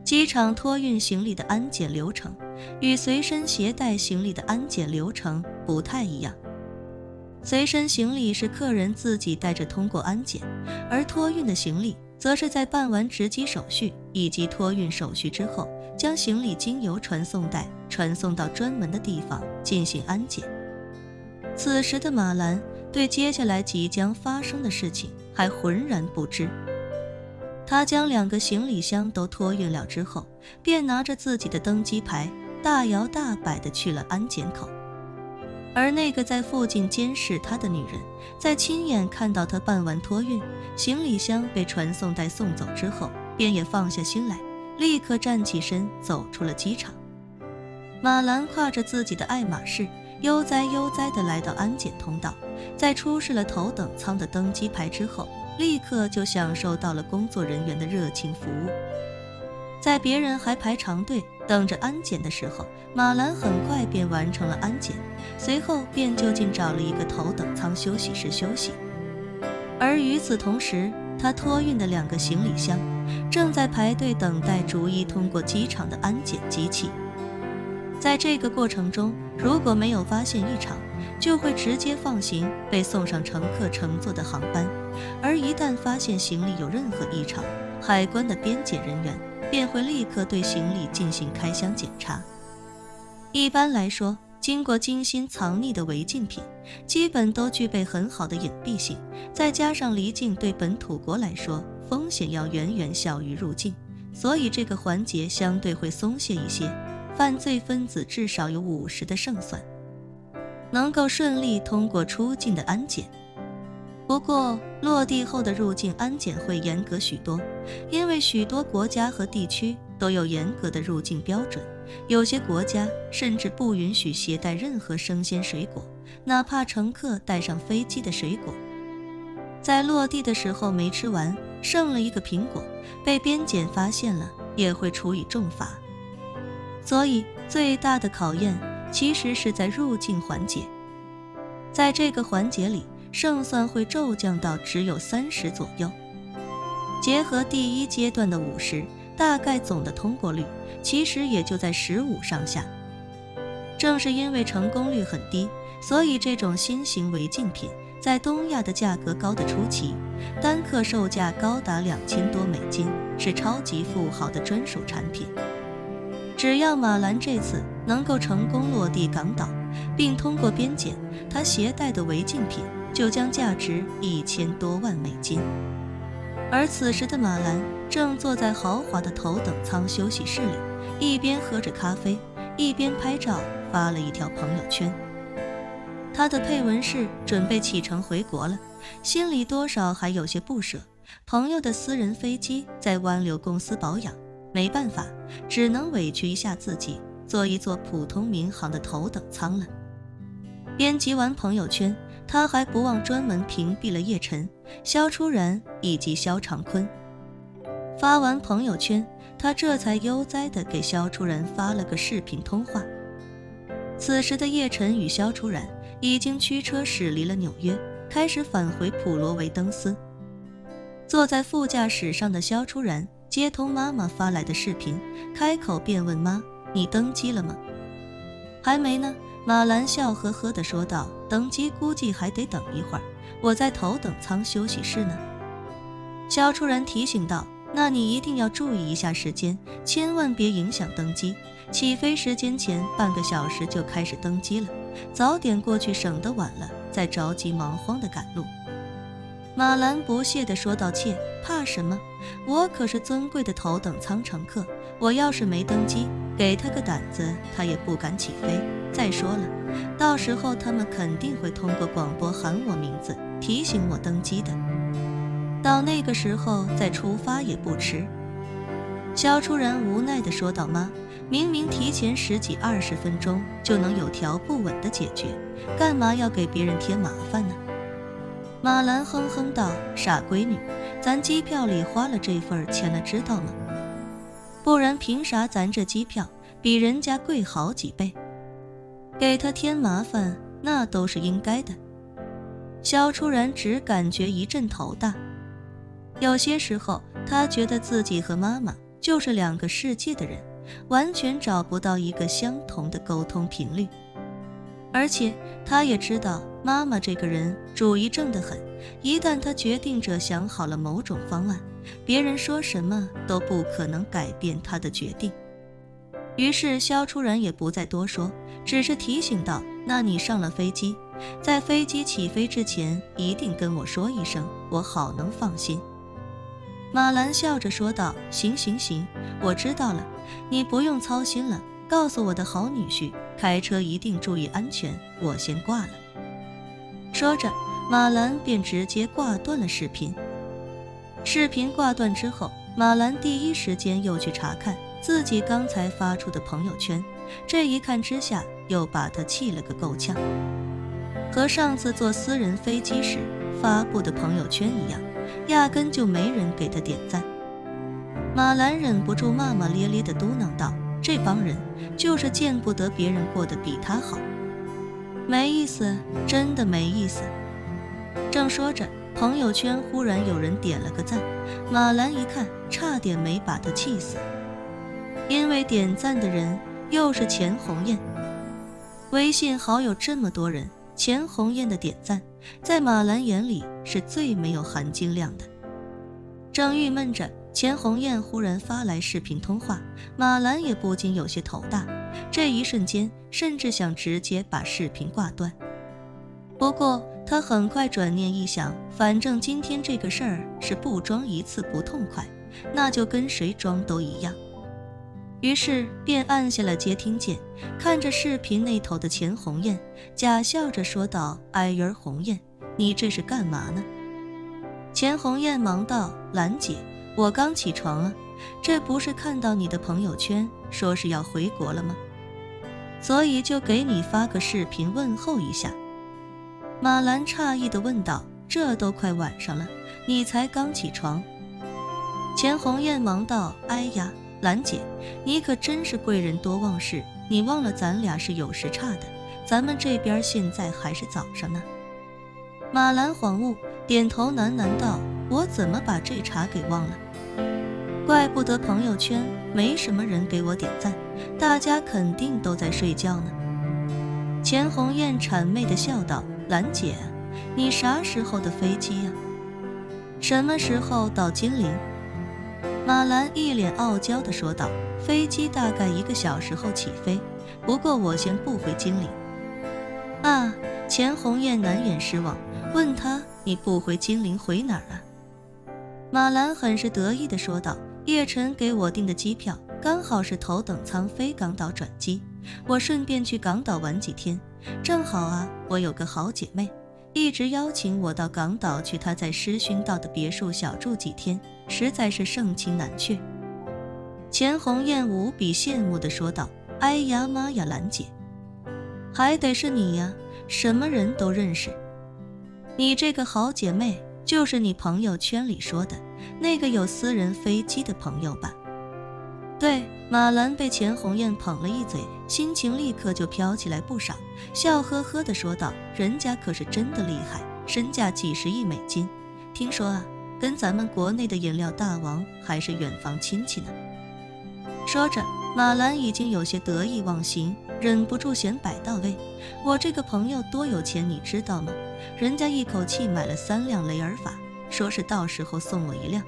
机场托运行李的安检流程与随身携带行李的安检流程不太一样。随身行李是客人自己带着通过安检，而托运的行李则是在办完值机手续以及托运手续之后，将行李经由传送带传送到专门的地方进行安检。此时的马兰对接下来即将发生的事情还浑然不知。他将2个行李箱都托运了之后，便拿着自己的登机牌大摇大摆地去了安检口。而那个在附近监视他的女人，在亲眼看到他办完托运，行李箱被传送带送走之后，便也放下心来，立刻站起身走出了机场。马兰挎着自己的爱马仕，悠哉悠哉地来到安检通道，在出示了头等舱的登机牌之后，立刻就享受到了工作人员的热情服务。在别人还排长队等着安检的时候，马兰很快便完成了安检，随后便就近找了一个头等舱休息室休息。而与此同时，他托运的2个行李箱正在排队等待逐一通过机场的安检机器。在这个过程中，如果没有发现异常，就会直接放行被送上乘客乘坐的航班，而一旦发现行李有任何异常，海关的边检人员便会立刻对行李进行开箱检查。一般来说，经过精心藏匿的违禁品基本都具备很好的隐蔽性，再加上离境对本土国来说风险要远远小于入境，所以这个环节相对会松懈一些，犯罪分子至少有50%的胜算，能够顺利通过出境的安检。不过落地后的入境安检会严格许多，因为许多国家和地区都有严格的入境标准，有些国家甚至不允许携带任何生鲜水果，哪怕乘客带上飞机的水果，在落地的时候没吃完，剩了一个苹果，被边检发现了也会处以重罚。所以最大的考验其实是在入境环节，在这个环节里胜算会骤降到只有30左右。结合第一阶段的50，大概总的通过率其实也就在15上下。正是因为成功率很低，所以这种新型违禁品在东亚的价格高的初期，单克售价高达2000多美金，是超级富豪的专属产品。只要马兰这次能够成功落地港岛，并通过边检，他携带的违禁品就将价值1000多万美金。而此时的马兰正坐在豪华的头等舱休息室里，一边喝着咖啡，一边拍照，发了一条朋友圈。他的配文是准备启程回国了，心里多少还有些不舍，朋友的私人飞机在湾流公司保养，没办法，只能委屈一下自己，坐一坐普通民航的头等舱了。编辑完朋友圈，他还不忘专门屏蔽了叶晨、肖初然以及肖长坤。发完朋友圈，他这才悠哉地给肖初然发了个视频通话。此时的叶晨与肖初然已经驱车驶离了纽约，开始返回普罗维登斯。坐在副驾驶上的肖初然接通妈妈发来的视频，开口便问妈：“你登机了吗？”“还没呢。”马兰笑呵呵地说道，“登机估计还得等一会儿，我在头等舱休息室呢。”肖初然提醒道：“那你一定要注意一下时间，千万别影响登机，起飞时间前半个小时就开始登机了，早点过去省得晚了再着急忙慌地赶路。”马兰不屑地说道：“切，怕什么？我可是尊贵的头等舱乘客，我要是没登机，给他个胆子他也不敢起飞。再说了，到时候他们肯定会通过广播喊我名字，提醒我登机的。到那个时候再出发也不迟。”肖初然无奈地说道：“妈，明明提前10几20分钟就能有条不紊地解决，干嘛要给别人添麻烦呢？”马兰哼哼道：“傻闺女，咱机票里花了这份钱了，知道吗？不然凭啥咱这机票比人家贵好几倍？给他添麻烦那都是应该的。”肖初然只感觉一阵头大。有些时候他觉得自己和妈妈就是两个世界的人，完全找不到一个相同的沟通频率。而且他也知道妈妈这个人主意正得很，一旦他决定着想好了某种方案，别人说什么都不可能改变他的决定。于是萧初然也不再多说，只是提醒道，那你上了飞机，在飞机起飞之前一定跟我说一声，我好能放心。马兰笑着说道，行行行，我知道了，你不用操心了，告诉我的好女婿，开车一定注意安全，我先挂了。说着，马兰便直接挂断了视频。视频挂断之后，马兰第一时间又去查看自己刚才发出的朋友圈，这一看之下又把他气了个够呛。和上次坐私人飞机时发布的朋友圈一样，压根就没人给他点赞。马兰忍不住骂骂咧咧地嘟囔道，这帮人就是见不得别人过得比他好，没意思，真的没意思。正说着，朋友圈忽然有人点了个赞，马兰一看，差点没把他气死。因为点赞的人又是钱红艳。微信好友这么多人，钱红艳的点赞在马兰眼里是最没有含金量的。正郁闷着，钱红艳忽然发来视频通话，马兰也不禁有些头大，这一瞬间甚至想直接把视频挂断。不过他很快转念一想，反正今天这个事儿是不装一次不痛快，那就跟谁装都一样。于是便按下了接听键，看着视频那头的钱红艳，假笑着说道，哎儿红艳，你这是干嘛呢？钱红艳忙道，兰姐，我刚起床啊，这不是看到你的朋友圈说是要回国了吗？所以就给你发个视频问候一下。马兰诧异地问道，这都快晚上了，你才刚起床？钱红艳忙道，哎呀，兰姐，你可真是贵人多忘事，你忘了咱俩是有时差的，咱们这边现在还是早上呢。马兰恍悟，点头喃喃道，我怎么把这茬给忘了？怪不得朋友圈没什么人给我点赞，大家肯定都在睡觉呢。钱红艳谄媚地笑道，兰姐，你啥时候的飞机呀？什么时候到金陵？马兰一脸傲娇地说道，飞机大概1个小时后起飞，不过我先不回金陵。啊，钱红艳难掩失望，问他，你不回金陵回哪儿啊？马兰很是得意地说道，叶晨给我订的机票刚好是头等舱飞港岛转机，我顺便去港岛玩几天，正好啊，我有个好姐妹一直邀请我到港岛去她在狮勋道的别墅小住几天，实在是盛情难却。钱红艳无比羡慕地说道，哎呀妈呀，兰姐，还得是你呀，什么人都认识。你这个好姐妹就是你朋友圈里说的那个有私人飞机的朋友吧？对，马兰被钱红艳捧了一嘴，心情立刻就飘起来不少，笑呵呵地说道，人家可是真的厉害，身价几十亿美金，听说啊，跟咱们国内的饮料大王还是远房亲戚呢。说着，马兰已经有些得意忘形，忍不住嫌摆到位，我这个朋友多有钱你知道吗？人家一口气买了3辆雷尔法，说是到时候送我1辆。